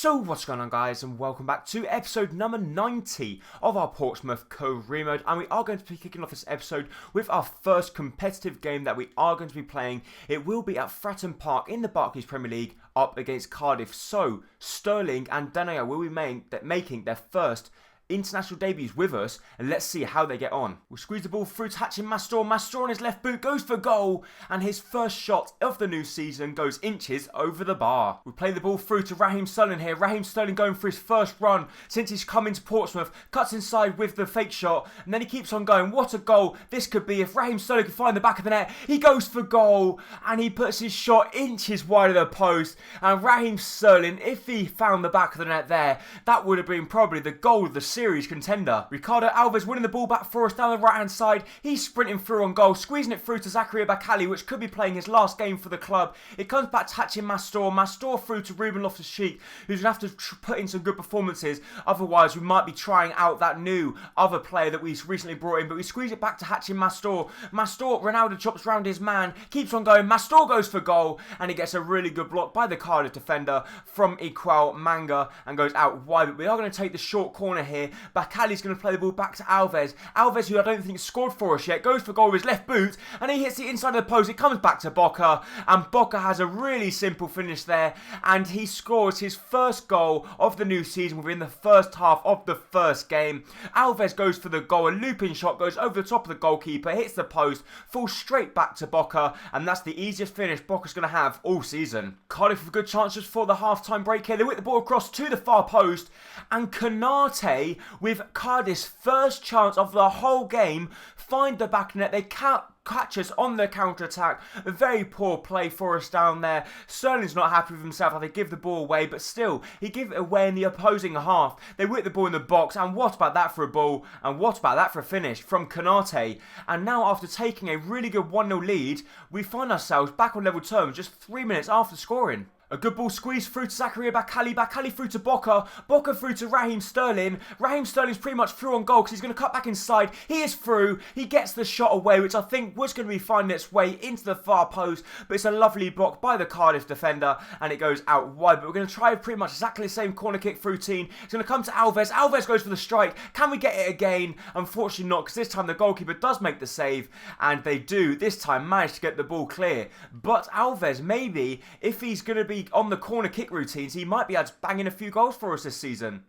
So what's going on, guys, and welcome back to episode number 90 of our Portsmouth career mode, and we are going to be kicking off this episode with our first competitive game that we are going to be playing. It will be at Fratton Park in the Barclays Premier League up against Cardiff. So Sterling and Danaya will be making their first international debuts with us, and let's see how they get on. We'll squeeze the ball through to Hatchin Mastor. Mastor on his left boot goes for goal, and his first shot of the new season goes inches over the bar. We play the ball through to Raheem Sterling here. Raheem Sterling going for his first run since he's come into Portsmouth, cuts inside with the fake shot, and then he keeps on going. What a goal this could be if Raheem Sterling could find the back of the net. He goes for goal, and he puts his shot inches wide of the post, and Raheem Sterling, if he found the back of the net there, that would have been probably the goal of the series contender. Ricardo Alves winning the ball back for us down the right hand side. He's sprinting through on goal, squeezing it through to Zakaria Bakali, which could be playing his last game for the club. It comes back to Hatchin Mastor. Mastor through to Ruben Loftus-Cheek, who's going to have to put in some good performances. Otherwise, we might be trying out that new other player that we recently brought in. But we squeeze it back to Hatchin Mastor. Mastor, Ronaldo chops round his man, keeps on going. Mastor goes for goal, and he gets a really good block by the Cardiff defender from Iqbal Manga and goes out wide. But we are going to take the short corner here. Bakali's going to play the ball back to Alves. Alves, who I don't think scored for us yet, goes for goal with his left boot, and he hits the inside of the post. It comes back to Boca, and Boca has a really simple finish there, and he scores his first goal of the new season within the first half of the first game. Alves goes for the goal. A looping shot goes over the top of the goalkeeper, hits the post, falls straight back to Boca, and that's the easiest finish Boca's going to have all season. Cardiff with good chances for the half-time break here. They whip the ball across to the far post, and Canate, with Cardiff's first chance of the whole game, find the back net. They catch us on the counter-attack. A very poor play for us down there. Sterling's not happy with himself. They give the ball away, but still, he give it away in the opposing half. They whip the ball in the box, and what about that for a ball? And what about that for a finish from Canate? And now, after taking a really good 1-0 lead, we find ourselves back on level terms just 3 minutes after scoring. A good ball squeezed through to Zakaria Bakali. Bakali through to Boca. Boca through to Raheem Sterling. Raheem Sterling's pretty much through on goal because he's going to cut back inside. He is through. He gets the shot away, which I think was going to be finding its way into the far post. But it's a lovely block by the Cardiff defender, and it goes out wide. But we're going to try pretty much exactly the same corner kick routine. It's going to come to Alves. Alves goes for the strike. Can we get it again? Unfortunately not, because this time the goalkeeper does make the save, and they do this time manage to get the ball clear. But Alves, maybe, if he's going to be on the corner kick routines, he might be able to bang in a few goals for us this season.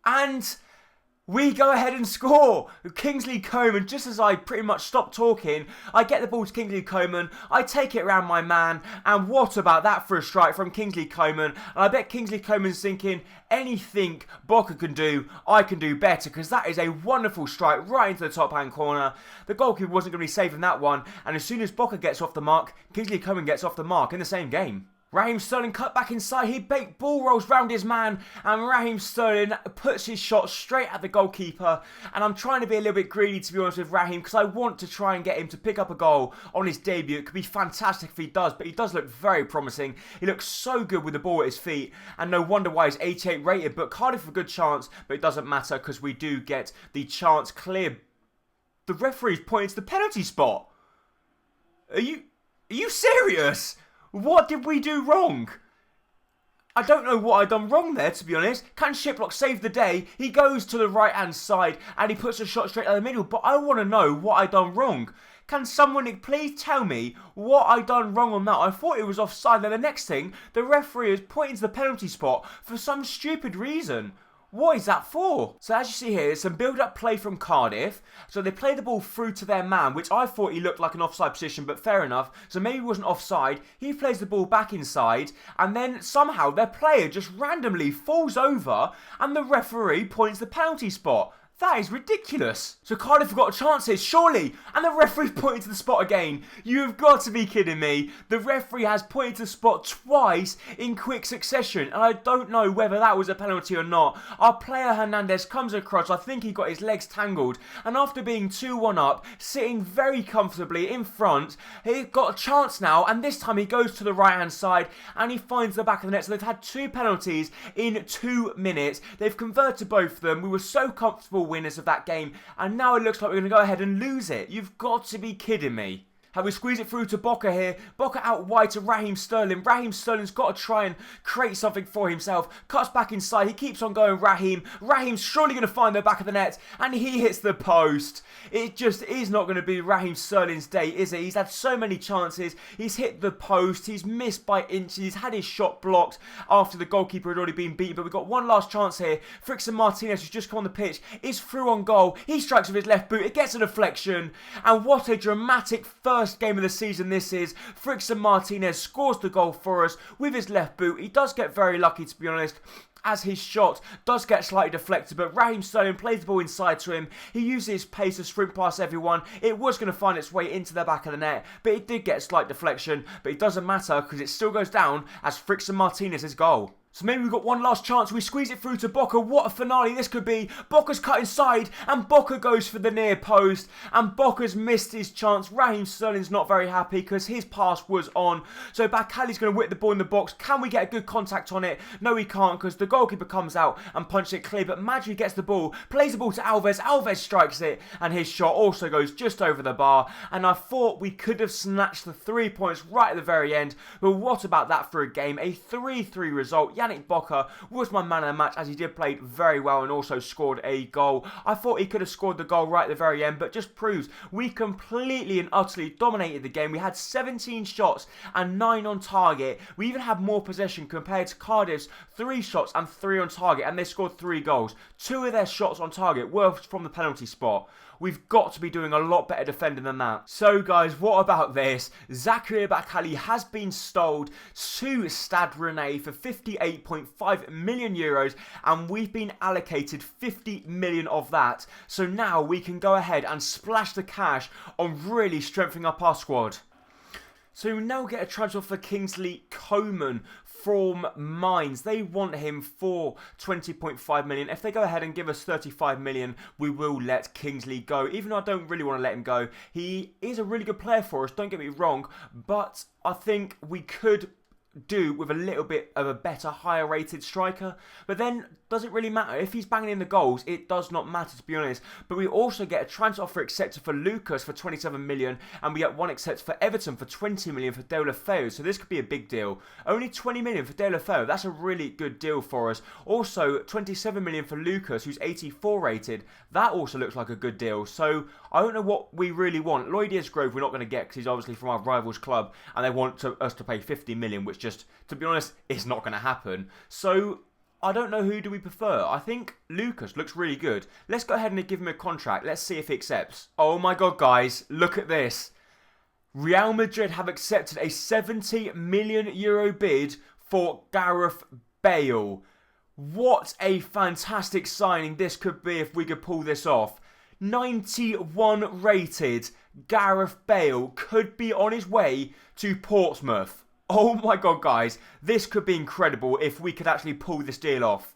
And we go ahead and score. Kingsley Coman, just as I pretty much stopped talking, I get the ball to Kingsley Coman, I take it around my man, and what about that for a strike from Kingsley Coman? And I bet Kingsley Coman's thinking, anything Boca can do, I can do better, because that is a wonderful strike right into the top hand corner. The goalkeeper wasn't going to be saving that one, and as soon as Boca gets off the mark, Kingsley Coman gets off the mark in the same game. Raheem Sterling cut back inside, he ball rolls round his man, and Raheem Sterling puts his shot straight at the goalkeeper. And I'm trying to be a little bit greedy, to be honest, with Raheem, because I want to try and get him to pick up a goal on his debut. It could be fantastic if he does, but he does look very promising. He looks so good with the ball at his feet, and no wonder why he's 88 rated. But Cardiff a good chance, but it doesn't matter because we do get the chance clear. The referee's pointing to the penalty spot. Are you serious? What did we do wrong? I don't know what I've done wrong there, to be honest. Can Shiplock save the day? He goes to the right-hand side and he puts a shot straight down the middle. But I want to know what I've done wrong. Can someone please tell me what I done wrong on that? I thought it was offside. Then the next thing, the referee is pointing to the penalty spot for some stupid reason. What is that for? So as you see here, there's some build-up play from Cardiff. So they play the ball through to their man, which I thought he looked like an offside position, but fair enough. So maybe he wasn't offside. He plays the ball back inside, and then somehow their player just randomly falls over, and the referee points the penalty spot. That is ridiculous. So Cardiff have got a chance here, surely. And the referee's pointing to the spot again. You have got to be kidding me. The referee has pointed to the spot twice in quick succession. And I don't know whether that was a penalty or not. Our player Hernandez comes across. I think he got his legs tangled. And after being 2-1 up, sitting very comfortably in front, he's got a chance now. And this time he goes to the right-hand side and he finds the back of the net. So they've had 2 penalties in 2 minutes. They've converted both of them. We were so comfortable winners of that game, and now it looks like we're going to go ahead and lose it. You've got to be kidding me. How we squeeze it through to Boca here. Boca out wide to Raheem Sterling. Raheem Sterling's got to try and create something for himself. Cuts back inside. He keeps on going, Raheem. Raheem's surely going to find the back of the net. And he hits the post. It just is not going to be Raheem Sterling's day, is it? He's had so many chances. He's hit the post. He's missed by inches. He's had his shot blocked after the goalkeeper had already been beaten. But we've got one last chance here. Frickson Martinez, who's just come on the pitch, is through on goal. He strikes with his left boot. It gets a deflection. And what a dramatic first game of the season this is. Frickson Martinez scores the goal for us with his left boot. He does get very lucky, to be honest, as his shot does get slightly deflected, but Raheem Sterling plays the ball inside to him. He uses his pace to sprint past everyone. It was going to find its way into the back of the net, but it did get a slight deflection, but it doesn't matter because it still goes down as Frickson Martinez's goal. So maybe we've got one last chance. We squeeze it through to Boca. What a finale this could be. Boca's cut inside and Boca goes for the near post. And Boca's missed his chance. Raheem Sterling's not very happy because his pass was on. So Bakali's going to whip the ball in the box. Can we get a good contact on it? No, we can't because the goalkeeper comes out and punches it clear. But Madri gets the ball, plays the ball to Alves. Alves strikes it and his shot also goes just over the bar. And I thought we could have snatched the 3 points right at the very end. But what about that for a game? A 3-3 result. Yannick Boca was my man of the match as he did play very well and also scored a goal. I thought he could have scored the goal right at the very end, but just proves we completely and utterly dominated the game. We had 17 shots and 9 on target. We even had more possession compared to Cardiff's 3 shots and 3 on target, and they scored 3 goals. 2 of their shots on target were from the penalty spot. We've got to be doing a lot better defending than that. So guys, what about this? Zakaria Bakali has been sold to Stade Rennais for €58.5 million and we've been allocated 50 million of that. So now we can go ahead and splash the cash on really strengthening up our squad. So we now get a transfer for Kingsley Coman from Mainz. They want him for 20.5 million. If they go ahead and give us 35 million, we will let Kingsley go. Even though I don't really want to let him go. He is a really good player for us, don't get me wrong. But I think we could do with a little bit of a better, higher rated striker. But then, does it really matter? If he's banging in the goals, it does not matter, to be honest. But we also get a transfer offer accepted for Lucas for 27 million, and we get one accepted for Everton for 20 million for Deulofeu. So this could be a big deal. Only 20 million for Deulofeu. That's a really good deal for us. Also, 27 million for Lucas, who's 84 rated. That also looks like a good deal. So I don't know what we really want. Lloyd Isgrove we're not going to get because he's obviously from our rivals club, and they want us to pay 50 million, which just, to be honest, is not going to happen. So I don't know who do we prefer. I think Lucas looks really good. Let's go ahead and give him a contract. Let's see if he accepts. Oh my god, guys, look at this. Real Madrid have accepted a €70 million bid for Gareth Bale. What a fantastic signing this could be if we could pull this off. 91 rated Gareth Bale could be on his way to Portsmouth. Oh my god, guys, this could be incredible if we could actually pull this deal off.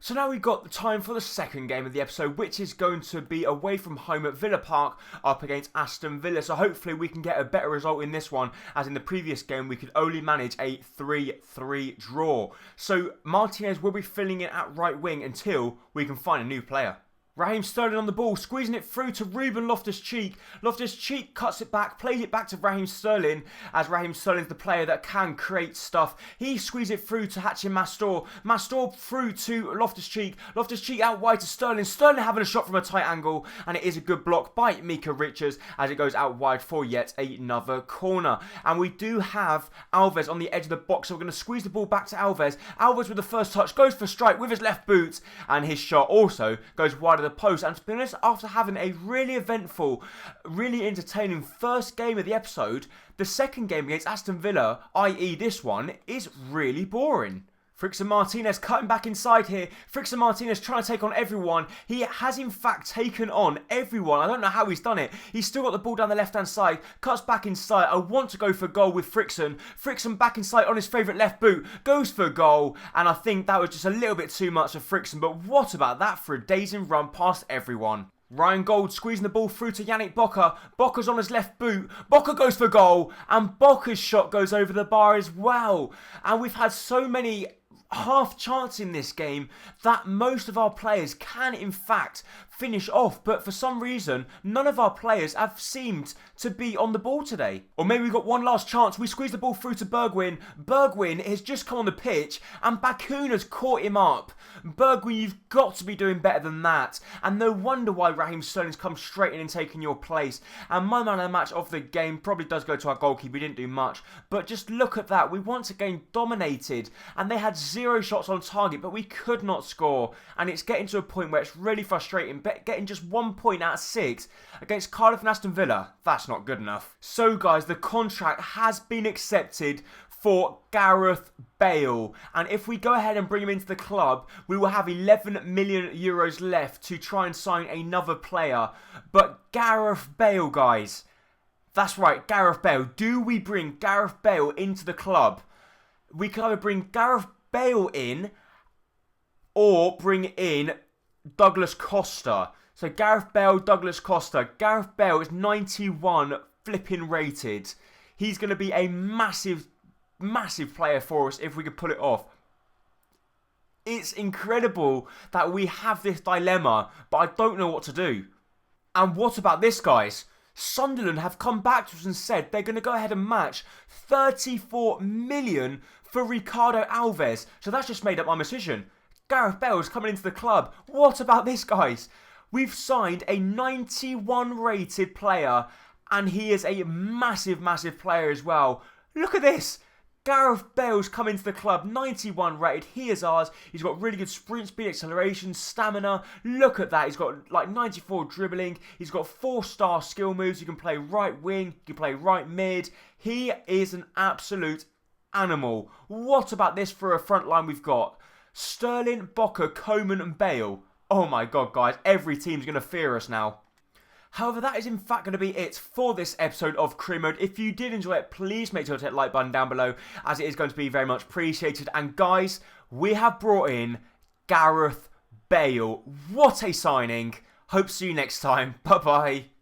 So now we've got the time for the second game of the episode, which is going to be away from home at Villa Park up against Aston Villa. So hopefully we can get a better result in this one, as in the previous game we could only manage a 3-3 draw. So Martinez will be filling in at right wing until we can find a new player. Raheem Sterling on the ball, squeezing it through to Ruben Loftus-Cheek. Loftus-Cheek cuts it back, plays it back to Raheem Sterling, as Raheem Sterling's the player that can create stuff. He squeezes it through to Hachem Mastor. Mastor through to Loftus-Cheek. Loftus-Cheek out wide to Sterling. Sterling having a shot from a tight angle, and it is a good block by Mika Richards as it goes out wide for yet another corner. And we do have Alves on the edge of the box, so we're going to squeeze the ball back to Alves. Alves with the first touch, goes for strike with his left boot, and his shot also goes wide of the post. And to be honest, after having a really eventful, really entertaining first game of the episode, the second game against Aston Villa, i.e. this one, is really boring. Frickson Martinez cutting back inside here. Frickson Martinez trying to take on everyone. He has in fact taken on everyone. I don't know how he's done it. He's still got the ball down the left-hand side. Cuts back inside. I want to go for goal with Frickson. Frickson back inside on his favourite left boot. Goes for goal. And I think that was just a little bit too much for Frickson. But what about that for a dazing run past everyone? Ryan Gold squeezing the ball through to Yannick Boca. Boca's on his left boot. Boca goes for goal. And Boca's shot goes over the bar as well. And we've had so many half chance in this game that most of our players can in fact finish off, but for some reason none of our players have seemed to be on the ball today. Or maybe we've got one last chance. We squeeze the ball through to Bergwijn. Bergwijn has just come on the pitch and Bakun has caught him up. Bergwijn, you've got to be doing better than that. And no wonder why Raheem Sterling's come straight in and taken your place. And my man of the match of the game probably does go to our goalkeeper. We didn't do much. But just look at that. We once again dominated and they had 0 shots on target, but we could not score. And it's getting to a point where it's really frustrating. Getting just 1 point out of 6 against Cardiff and Aston Villa, that's not good enough. So guys, the contract has been accepted for Gareth Bale, and if we go ahead and bring him into the club, we will have 11 million euros left to try and sign another player. But Gareth Bale, guys, that's right, Gareth Bale. Do we bring Gareth Bale into the club? We can either bring Gareth Bale in or bring in Douglas Costa. So Gareth Bale, Douglas Costa. Gareth Bale is 91 flipping rated. He's going to be a massive player for us if we could pull it off. It's incredible that we have this dilemma, but I don't know what to do. And what about this, guys? Sunderland have come back to us and said they're going to go ahead and match 34 million for Ricardo Alves. So that's just made up my decision. Gareth Bale is coming into the club. What about this, guys? We've signed a 91 rated player and he is a massive player as well. Look at this. Gareth Bale's come into the club, 91 rated. He is ours. He's got really good sprint speed, acceleration, stamina. Look at that. He's got like 94 dribbling. He's got 4-star skill moves. He can play right wing. He can play right mid. He is an absolute animal. What about this for a front line we've got? Sterling, Boca, Coman and Bale. Oh my god, guys. Every team's going to fear us now. However, that is in fact going to be it for this episode of Career Mode. If you did enjoy it, please make sure to hit the like button down below, as it is going to be very much appreciated. And guys, we have brought in Gareth Bale. What a signing. Hope to see you next time. Bye-bye.